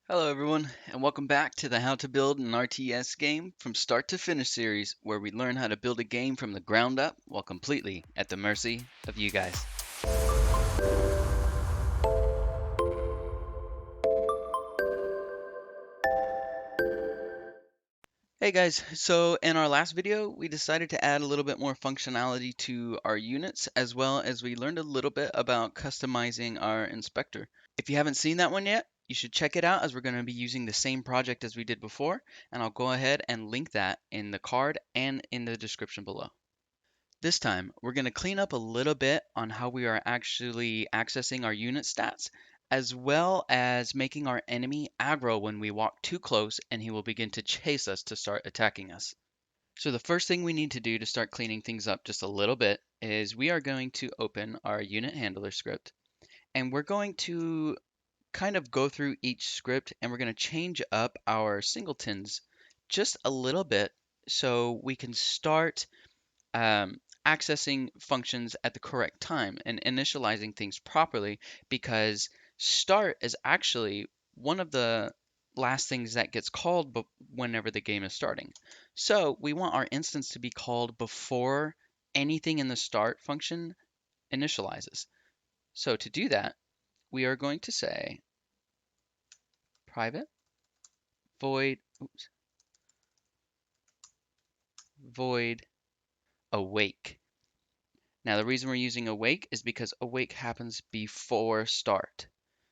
Hello everyone, and welcome back to the How to Build an RTS Game from Start to Finish series, where we learn how to build a game from the ground up while completely at the mercy of you guys. Hey guys, so in our last video, we decided to add a little bit more functionality to our units, as well as we learned a little bit about customizing our inspector. If you haven't seen that one yet, you should check it out as we're going to be using the same project as we did before, and I'll go ahead and link that in the card and in the description below. This time, we're going to clean up a little bit on how we are actually accessing our unit stats, as well as making our enemy aggro when we walk too close and he will begin to chase us to start attacking us. So the first thing we need to do to start cleaning things up just a little bit is we are going to open our unit handler script, and we're going to kind of go through each script and we're going to change up our singletons just a little bit so we can start accessing functions at the correct time and initializing things properly, because start is actually one of the last things that gets called whenever the game is starting. So we want our instance to be called before anything in the start function initializes. So to do that, we are going to say private void, void awake. Now the reason we're using awake is because awake happens before start.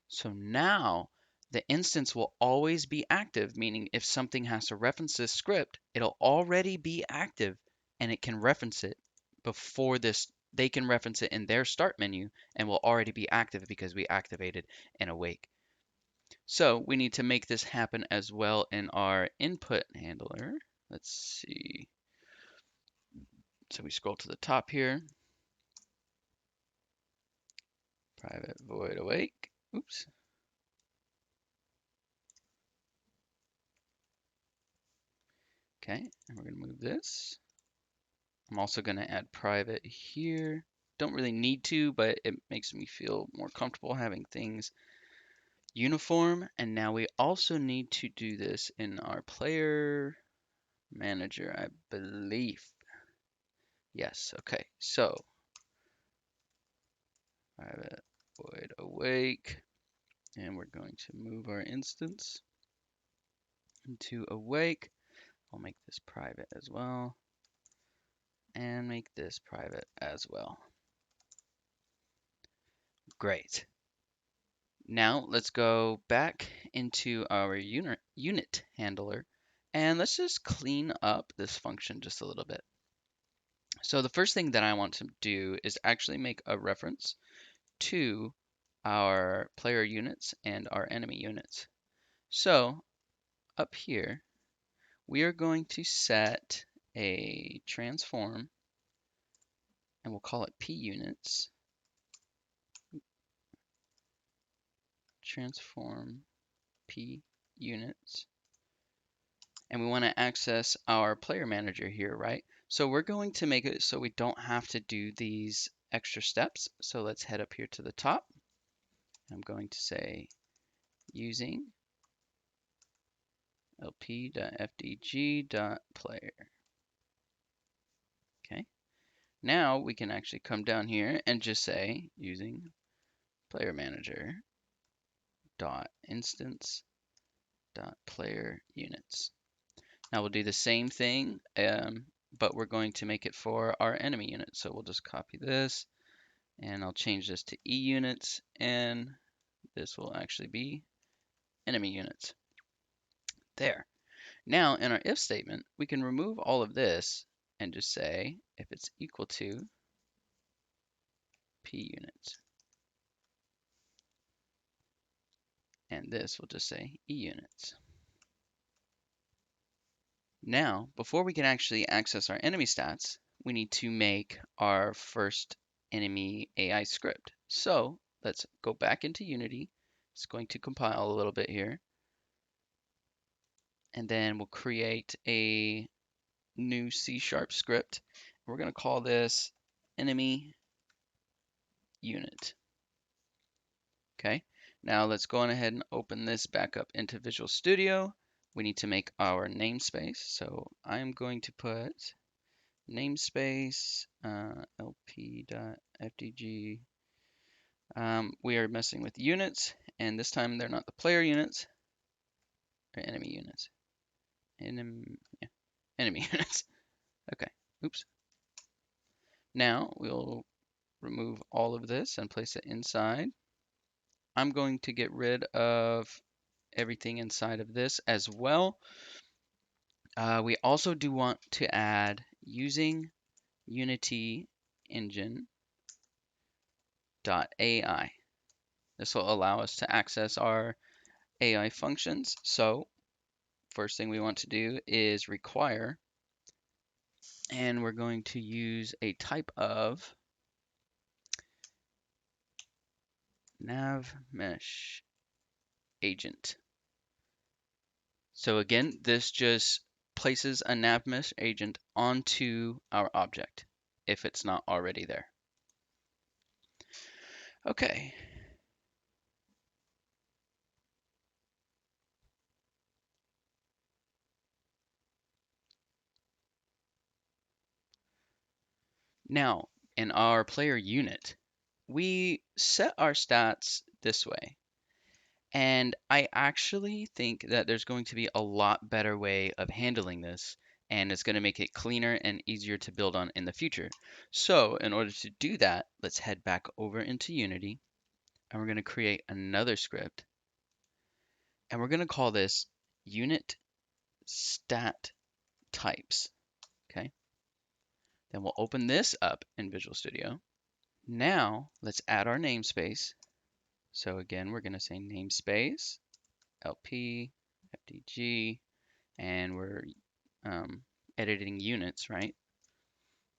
So now the instance will always be active, meaning if something has to reference this script, it'll already be active and it can reference it before this. They can reference it in their start menu and will already be active because we activated an awake. So we need to make this happen as well in our input handler. Let's see. So we scroll to the top here, private void awake. Oops. Okay, and we're going to move this. I'm also going to add private here. Don't really need to, but it makes me feel more comfortable having things uniform. And now we also need to do this in our player manager, I believe. Yes, okay. So private void awake, and we're going to move our instance into awake. I'll make this private as well, and make this private as well. Great. Now let's go back into our unit handler, and let's just clean up this function just a little bit. So the first thing that I want to do is actually make a reference to our player units and our enemy units. So up here, we are going to set a transform, and we'll call it p units. Transform p units. And we want to access our player manager here, right? So we're going to make it so we don't have to do these extra steps. So let's head up here to the top. I'm going to say using lp.fdg.player. Okay. Now we can actually come down here and just say using player manager dot instance dot player units. Now we'll do the same thing, but we're going to make it for our enemy unit. So we'll just copy this, and I'll change this to E units, and this will actually be enemy units. There. Now in our if statement, we can remove all of this and just say if it's equal to P units. And this will just say E units. Now, before we can actually access our enemy stats, we need to make our first enemy AI script. So let's go back into Unity. It's going to compile a little bit here. And then we'll create a new C# script. We're going to call this enemy unit. Okay. Now let's go on ahead and open this back up into Visual Studio. We need to make our namespace. So I'm going to put namespace lp.ftg. We are messing with units, and this time they're not the player units, or enemy units. Yeah, enemy units. Okay, oops. Now we'll remove all of this and place it inside. I'm going to get rid of everything inside of this as well. We also do want to add using Unity engine.ai. This will allow us to access our AI functions. So first thing we want to do is require, and we're going to use a type of NavMeshAgent. So again, this just places a NavMeshAgent onto our object if it's not already there. Okay. Now, in our player unit, we set our stats this way. And I actually think that there's going to be a lot better way of handling this, and it's going to make it cleaner and easier to build on in the future. So in order to do that, let's head back over into Unity, and we're going to create another script, and we're going to call this unit stat types. Okay. Then we'll open this up in Visual Studio. Now let's add our namespace. So again, we're going to say namespace lp ftg, and we're editing units, right?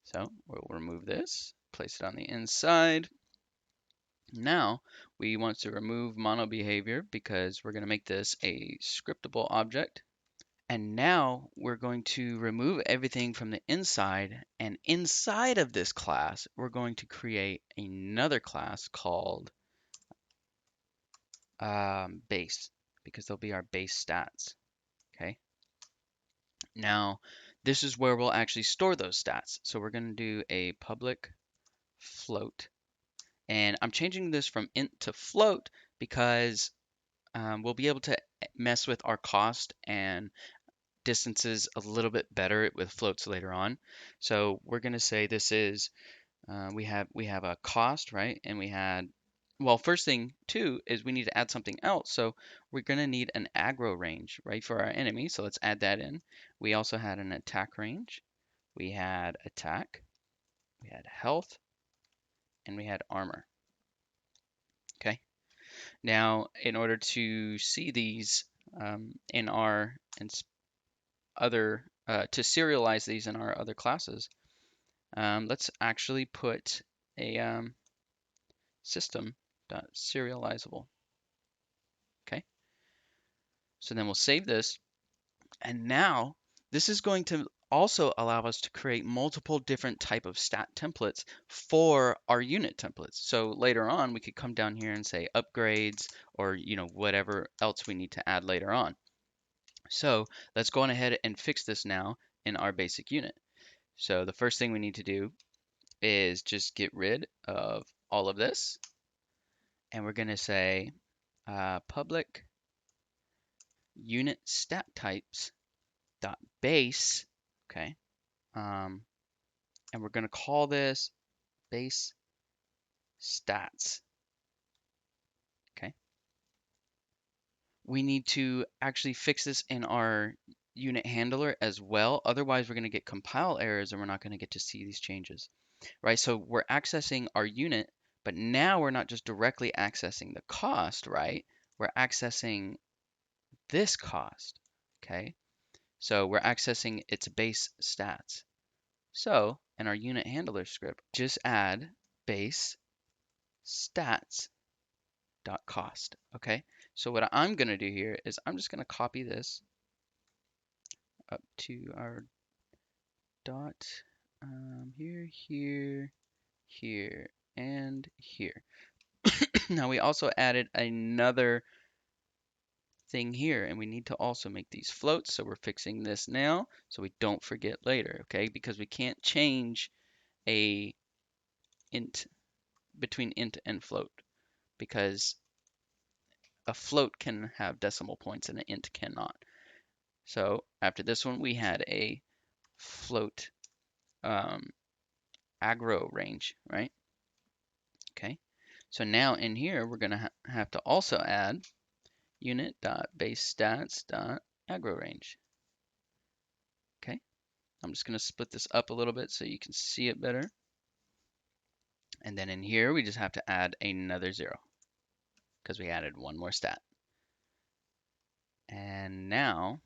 So we'll remove this, place it on the inside. Now we want to remove mono behavior because we're going to make this a scriptable object. And now we're going to remove everything from the inside, and inside of this class, we're going to create another class called base, because they'll be our base stats. Okay. Now, this is where we'll actually store those stats. So we're going to do a public float, and I'm changing this from int to float because we'll be able to mess with our cost and distances a little bit better with floats later on. So we're going to say this is we have a cost, right? And we had, well, first thing too is we need to add something else. So we're going to need an aggro range, right, for our enemy. So let's add that in. We also had an attack range. We had attack, we had health, and we had armor. Okay. Now, in order to see these in our other, to serialize these in our other classes, let's actually put a system.serializable. Okay. So then we'll save this. And now this is going to also allow us to create multiple different type of stat templates for our unit templates. So later on, we could come down here and say upgrades or, whatever else we need to add later on. So let's go on ahead and fix this now in our basic unit. So the first thing we need to do is just get rid of all of this. And we're going to say public unit stat types dot base. Okay. And we're going to call this base stats. Okay. We need to actually fix this in our unit handler as well. Otherwise, we're going to get compile errors and we're not going to get to see these changes, right? So we're accessing our unit, but now we're not just directly accessing the cost, right? We're accessing this cost, okay? So we're accessing its base stats. So in our unit handler script, just add base stats dot cost. Okay. So what I'm going to do here is I'm just going to copy this up to our dot here, here, here, and here. Now we also added another thing here, and we need to also make these floats. So we're fixing this now so we don't forget later, okay? Because we can't change a int between int and float because a float can have decimal points and an int cannot. So after this one, we had a float aggro range, right? Okay. So now in here, we're going to have to also add unit.baseStats.aggro range. Okay. I'm just going to split this up a little bit so you can see it better. And then in here, we just have to add another 0 because we added one more stat. And now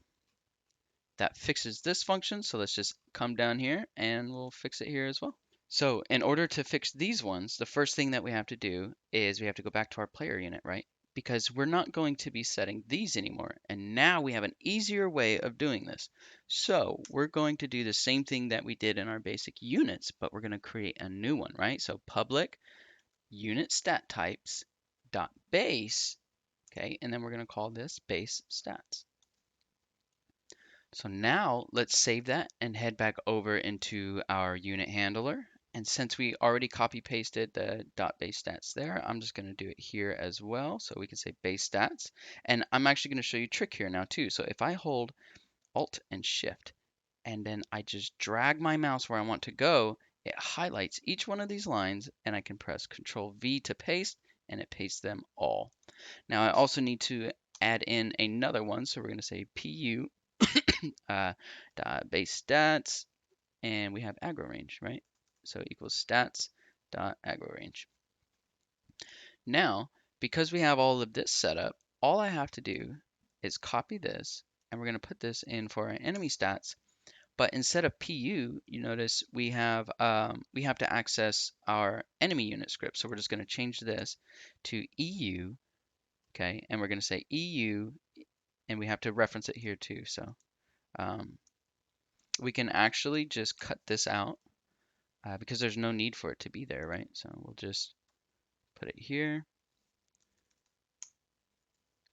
that fixes this function. So let's just come down here and we'll fix it here as well. So in order to fix these ones, the first thing that we have to do is we have to go back to our player unit, right? Because we're not going to be setting these anymore. And now we have an easier way of doing this. So we're going to do the same thing that we did in our basic units, but we're going to create a new one, right? So public unit stat types dot base, okay? And then we're going to call this base stats. So now let's save that and head back over into our unit handler. And since we already copy pasted the .base stats there, I'm just going to do it here as well. So we can say base stats. And I'm actually going to show you a trick here now too. So if I hold Alt and Shift, and then I just drag my mouse where I want to go, it highlights each one of these lines, and I can press Control V to paste, and it pastes them all. Now I also need to add in another one. So we're going to say PU base stats, and we have aggro range, right? So equals stats dot aggro range. Now, because we have all of this set up, all I have to do is copy this, and we're going to put this in for our enemy stats. But instead of PU, you notice we have to access our enemy unit script. So we're just going to change this to EU, okay? And we're going to say EU, and we have to reference it here too. So we can actually just cut this out because there's no need for it to be there, right? So we'll just put it here.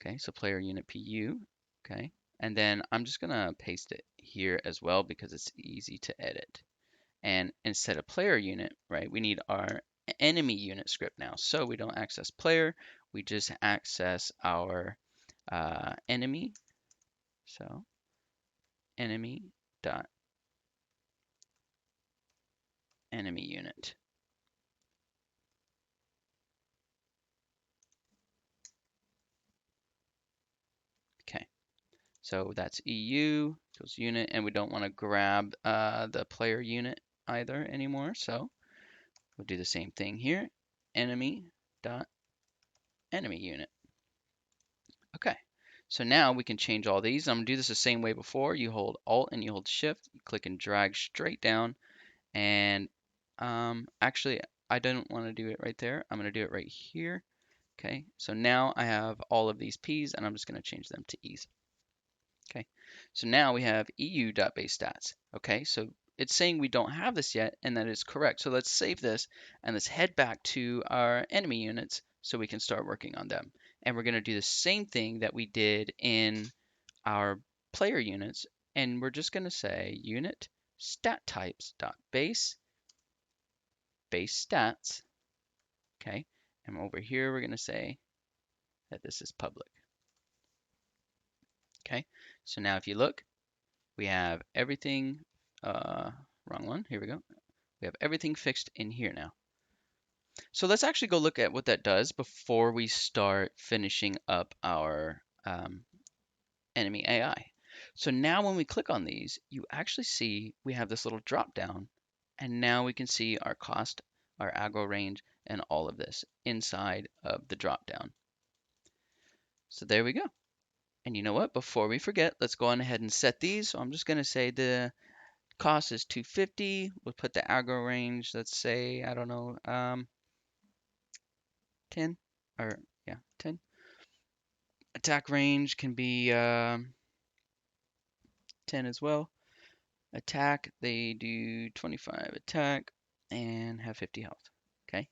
Okay, so player unit PU, okay. And then I'm just gonna paste it here as well because it's easy to edit. And instead of player unit, right, we need our enemy unit script now. So we don't access player, we just access our enemy. So enemy dot enemy unit. Okay, so that's EU equals unit, and we don't want to grab the player unit either anymore. So we'll do the same thing here, enemy dot enemy unit. Okay, so now we can change all these. I'm gonna do this the same way before. You hold Alt and you hold Shift, you click and drag straight down, and actually I don't want to do it right there. I'm gonna do it right here. Okay, so now I have all of these P's, and I'm just gonna change them to E's. Okay, so now we have EU.baseStats. Okay, so it's saying we don't have this yet, and that is correct. So let's save this, and let's head back to our enemy units so we can start working on them. And we're going to do the same thing that we did in our player units, and we're just going to say unit stat types dot base stats. Okay, and over here we're going to say that this is public. Okay, so now if you look, we have everything, wrong one, here we go. We have everything fixed in here now. So let's actually go look at what that does before we start finishing up our enemy AI. So now when we click on these, you actually see we have this little drop down, and now we can see our cost, our aggro range, and all of this inside of the drop down. So there we go. And you know what? Before we forget, let's go on ahead and set these. So I'm just going to say the cost is 250. We'll put the aggro range, let's say, I don't know, 10 or yeah, 10. Attack range can be 10 as well. Attack, they do 25 attack and have 50 health. Okay.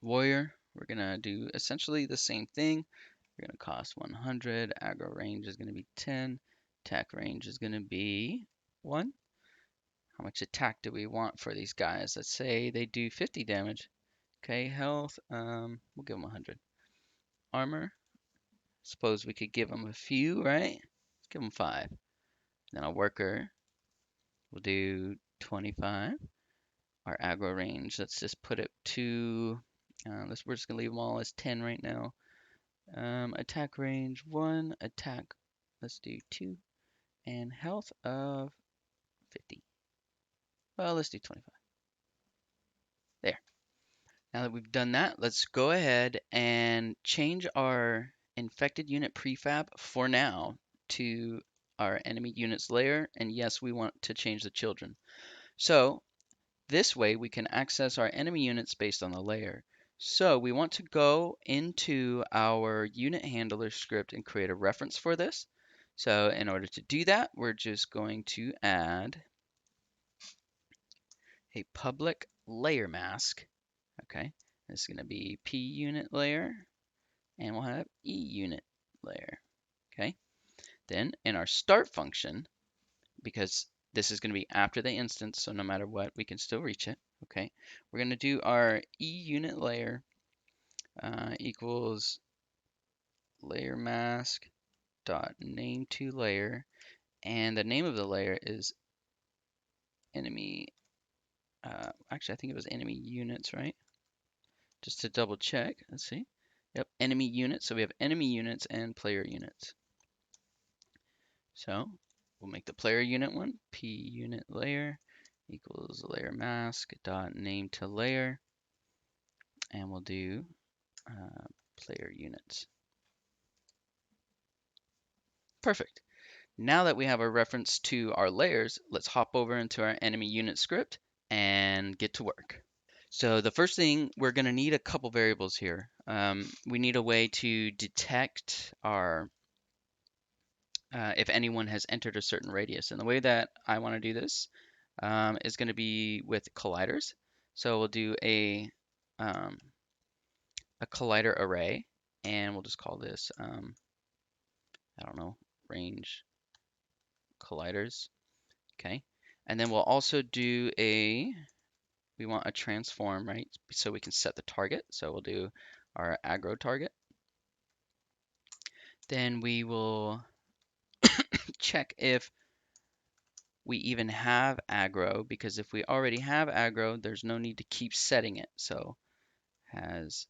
Warrior, we're gonna do essentially the same thing. We're gonna cost 100. Aggro range is gonna be 10. Attack range is gonna be 1. How much attack do we want for these guys? Let's say they do 50 damage. Okay, health, we'll give them 100. Armor, suppose we could give them a few, right? Let's give them 5. Then a worker, we'll do 25. Our aggro range, let's just put it to, we're just gonna leave them all as 10 right now. Attack range 1, attack, let's do 2, and health of 50. Well, let's do 25. There. Now that we've done that, let's go ahead and change our infected unit prefab for now to our enemy units layer. And yes, we want to change the children. So this way we can access our enemy units based on the layer. So we want to go into our unit handler script and create a reference for this. So in order to do that, we're just going to add a public layer mask. Okay, this is going to be P unit layer, and we'll have E unit layer. Okay, then in our start function, because this is going to be after the instance, so no matter what, we can still reach it. Okay, we're going to do our E unit layer equals layer mask dot name to layer, and the name of the layer is enemy. Actually, I think it was enemy units, right? Just to double check. Let's see. Yep, enemy units. So we have enemy units and player units. So we'll make the player unit one, P unit layer equals layer mask dot name to layer, and we'll do player units. Perfect. Now that we have a reference to our layers, let's hop over into our enemy unit script and get to work. So the first thing, we're going to need a couple variables here. We need a way to detect our if anyone has entered a certain radius. And the way that I want to do this is going to be with colliders. So we'll do a collider array, and we'll just call this, I don't know, range colliders. Okay. And then we'll also do we want a transform, right? So we can set the target. So we'll do our aggro target. Then we will check if we even have aggro, because if we already have aggro, there's no need to keep setting it. So has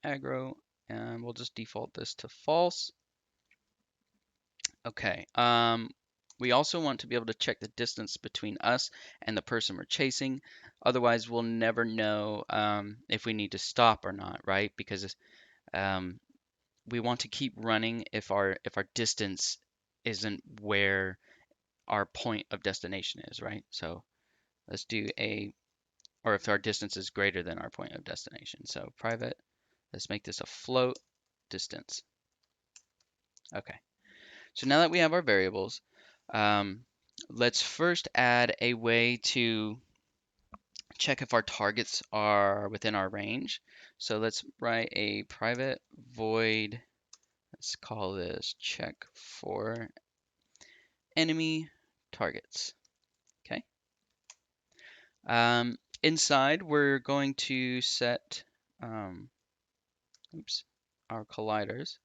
aggro, and we'll just default this to false. Okay. We also want to be able to check the distance between us and the person we're chasing. Otherwise, we'll never know if we need to stop or not, right? Because we want to keep running if our distance isn't where our point of destination is, right? So let's do or if our distance is greater than our point of destination. So private, let's make this a float distance. Okay. So now that we have our variables, let's first add a way to check if our targets are within our range. So let's write a private void, let's call this check for enemy targets. Okay. Inside, we're going to set our colliders.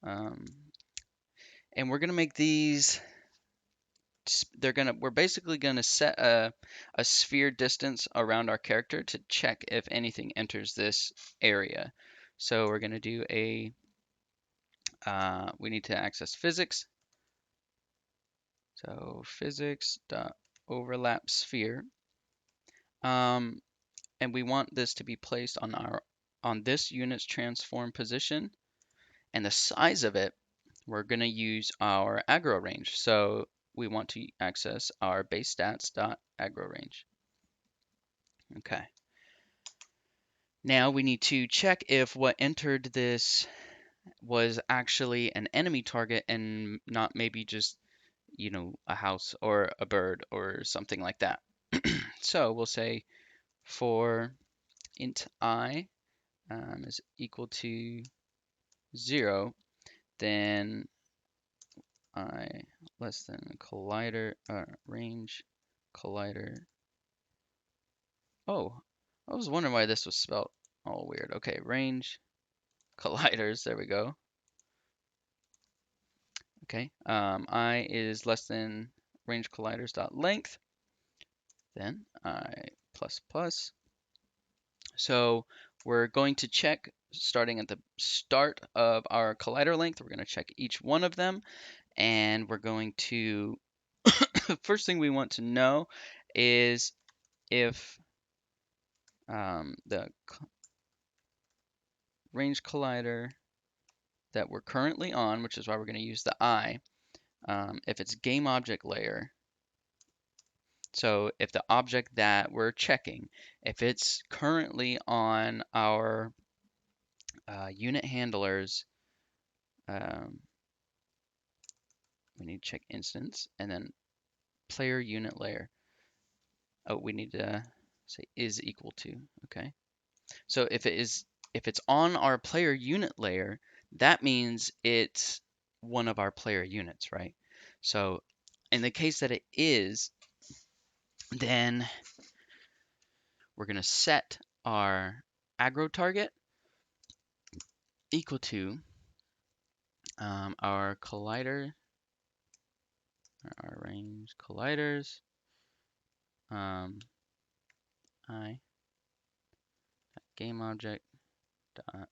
And we're going to make these, we're basically going to set a sphere distance around our character to check if anything enters this area. So we're going to do we need to access physics. So physics dot overlap sphere. And we want this to be placed on this unit's transform position, and the size of it, we're going to use our aggro range. So we want to access our base stats dot aggro range. Okay. Now we need to check if what entered this was actually an enemy target and not maybe just, a house or a bird or something like that. So we'll say for int I is equal to 0, then I less than collider range collider. Oh, I was wondering why this was spelled all weird. Okay, range colliders. There we go. Okay, I is less than range colliders dot length. Then I plus plus. So we're going to check starting at the start of our collider length. We're going to check each one of them, and we're going to the first thing we want to know is if the range collider that we're currently on, which is why we're going to use the I, if it's game object layer. So if the object that we're checking, if it's currently on our unit handlers, we need to check instance and then player unit layer. Oh, we need to say is equal to. Okay. So if it's on our player unit layer, that means it's one of our player units, right? So in the case that it is, then we're going to set our aggro target equal to our collider, our range colliders, I game object dot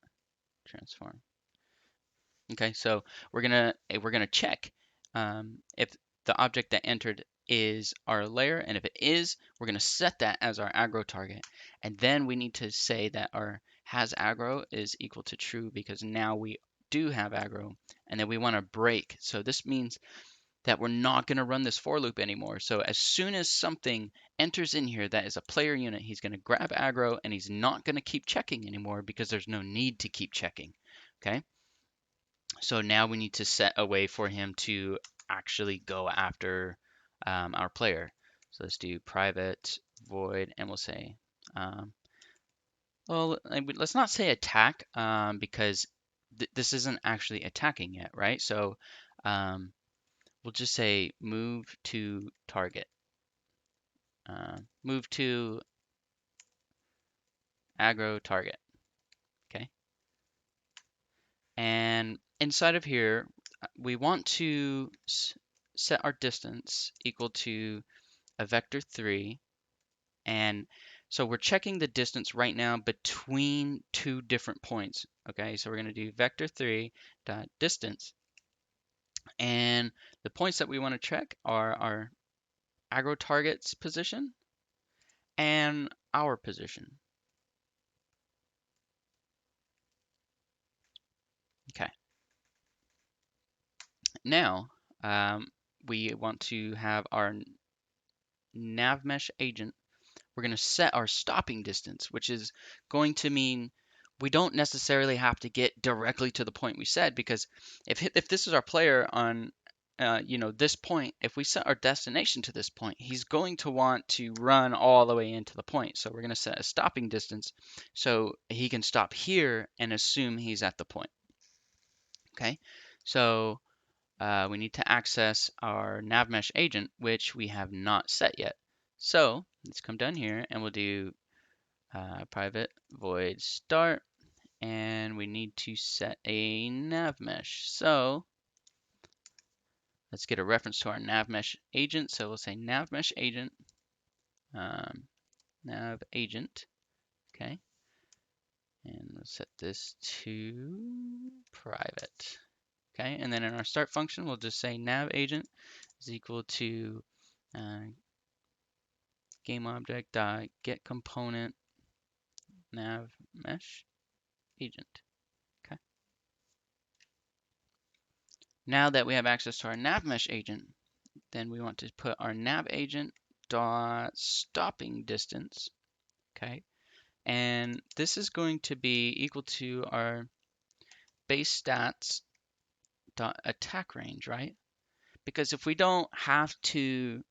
transform. Okay, so we're gonna check if the object that entered is our layer, and if it is, we're gonna set that as our aggro target, and then we need to say that our has aggro is equal to true because now we do have aggro, and then we want to break. So this means that we're not going to run this for loop anymore. So as soon as something enters in here that is a player unit, he's going to grab aggro and he's not going to keep checking anymore because there's no need to keep checking. Okay. So now we need to set a way for him to actually go after our player. So let's do private void and we'll say, well, let's not say attack because this isn't actually attacking yet, right? So we'll just say move to target, move to aggro target, okay? And inside of here, we want to set our distance equal to a vector 3. And so we're checking the distance right now between two different points, okay? So we're going to do vector 3 dot distance. And the points that we want to check are our aggro target's position and our position. Okay. Now, we want to have our NavMeshAgent. We're going to set our stopping distance, which is going to mean we don't necessarily have to get directly to the point we said, because if this is our player on this point, if we set our destination to this point, he's going to want to run all the way into the point. So we're going to set a stopping distance so he can stop here and assume he's at the point. Okay, so we need to access our NavMeshAgent, which we have not set yet. So let's come down here and we'll do private void start, and we need to set a NavMesh. So let's get a reference to our NavMeshAgent. So we'll say NavMeshAgent, NavAgent, okay, and we'll set this to private. Okay, and then in our start function, we'll just say NavAgent is equal to game object dot get component nav mesh agent. Okay. Now that we have access to our nav mesh agent, then we want to put our nav agent dot stopping distance. Okay, and this is going to be equal to our base stats dot attack range, right? Because if we don't have to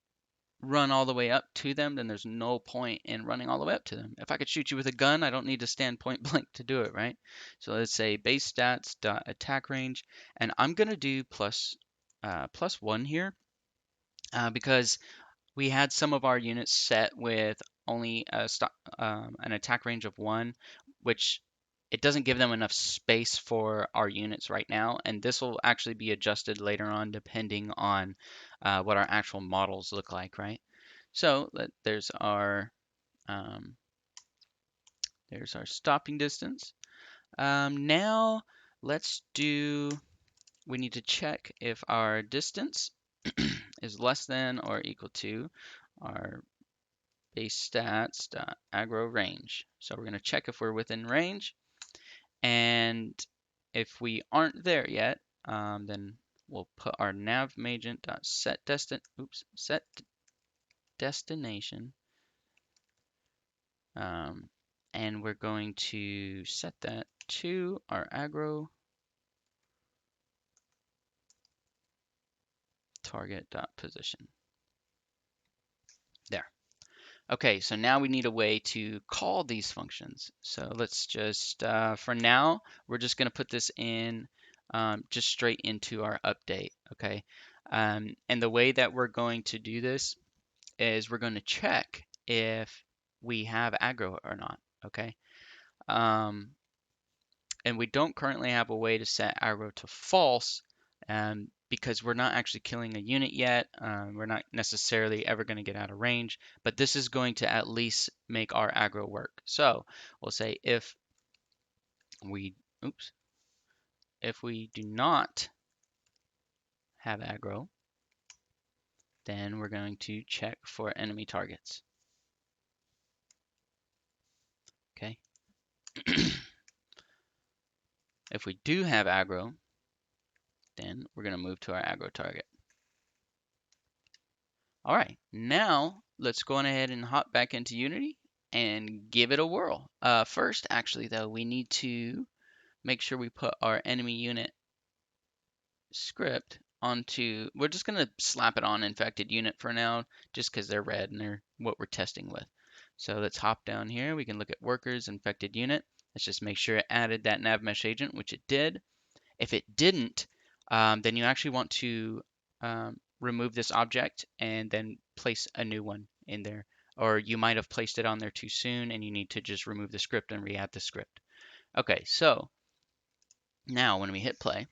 run all the way up to them, then there's no point in running all the way up to them. If I could shoot you with a gun, I don't need to stand point blank to do it, right? So let's say base stats dot attack range, and I'm gonna do +1 here because we had some of our units set with only an attack range of 1, which it doesn't give them enough space for our units right now, and this will actually be adjusted later on depending on what our actual models look like, right? So um, there's our stopping distance. Now let's do, we need to check if our distance is less than or equal to our base stats aggro range. So we're going to check if we're within range, and if we aren't there yet, then we'll put our NavMeshAgent set destination, and we're going to set that to our aggro target dot position. There. Okay, so now we need a way to call these functions. So let's just, for now, we're just going to put this in just straight into our update, okay? And the way that we're going to do this is we're going to check if we have aggro or not, okay? And we don't currently have a way to set aggro to false because we're not actually killing a unit yet. We're not necessarily ever going to get out of range, but this is going to at least make our aggro work. So we'll say if we do not have aggro, then we're going to check for enemy targets. Okay. If we do have aggro, then we're going to move to our aggro target. All right, now let's go on ahead and hop back into Unity and give it a whirl. First, actually, though, we need to make sure we put our enemy unit script onto, we're just going to slap it on infected unit for now, just because they're red and they're what we're testing with. So let's hop down here. We can look at workers, infected unit. Let's just make sure it added that NavMeshAgent, which it did. If it didn't, then you actually want to remove this object and then place a new one in there. Or you might have placed it on there too soon and you need to just remove the script and re-add the script. Okay, so now when we hit play,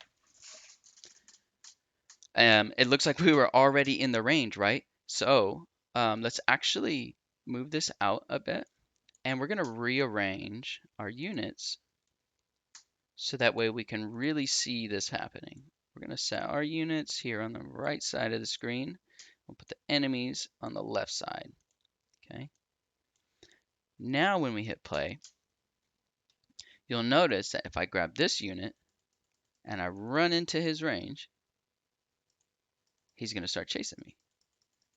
it looks like we were already in the range, right? So let's actually move this out a bit, and we're going to rearrange our units so that way we can really see this happening. We're going to set our units here on the right side of the screen. We'll put the enemies on the left side. Okay. Now when we hit play, you'll notice that if I grab this unit and I run into his range, he's going to start chasing me.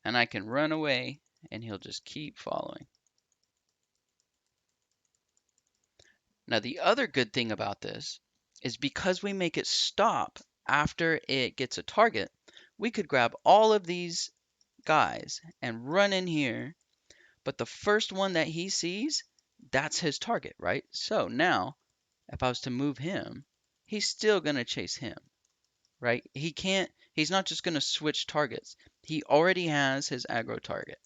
And I can run away and he'll just keep following. Now the other good thing about this is because we make it stop after it gets a target, we could grab all of these guys and run in here, but the first one that he sees, that's his target, right? So now if I was to move him, he's still going to chase him, right? He's not just going to switch targets. He already has his aggro target.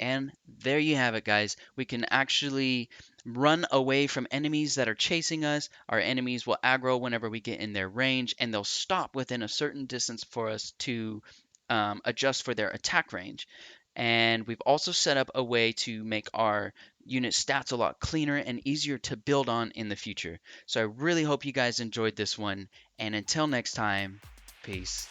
And there you have it, guys. We can actually run away from enemies that are chasing us. Our enemies will aggro whenever we get in their range, and they'll stop within a certain distance for us to adjust for their attack range. And we've also set up a way to make our unit stats a lot cleaner and easier to build on in the future. So I really hope you guys enjoyed this one. And until next time, peace.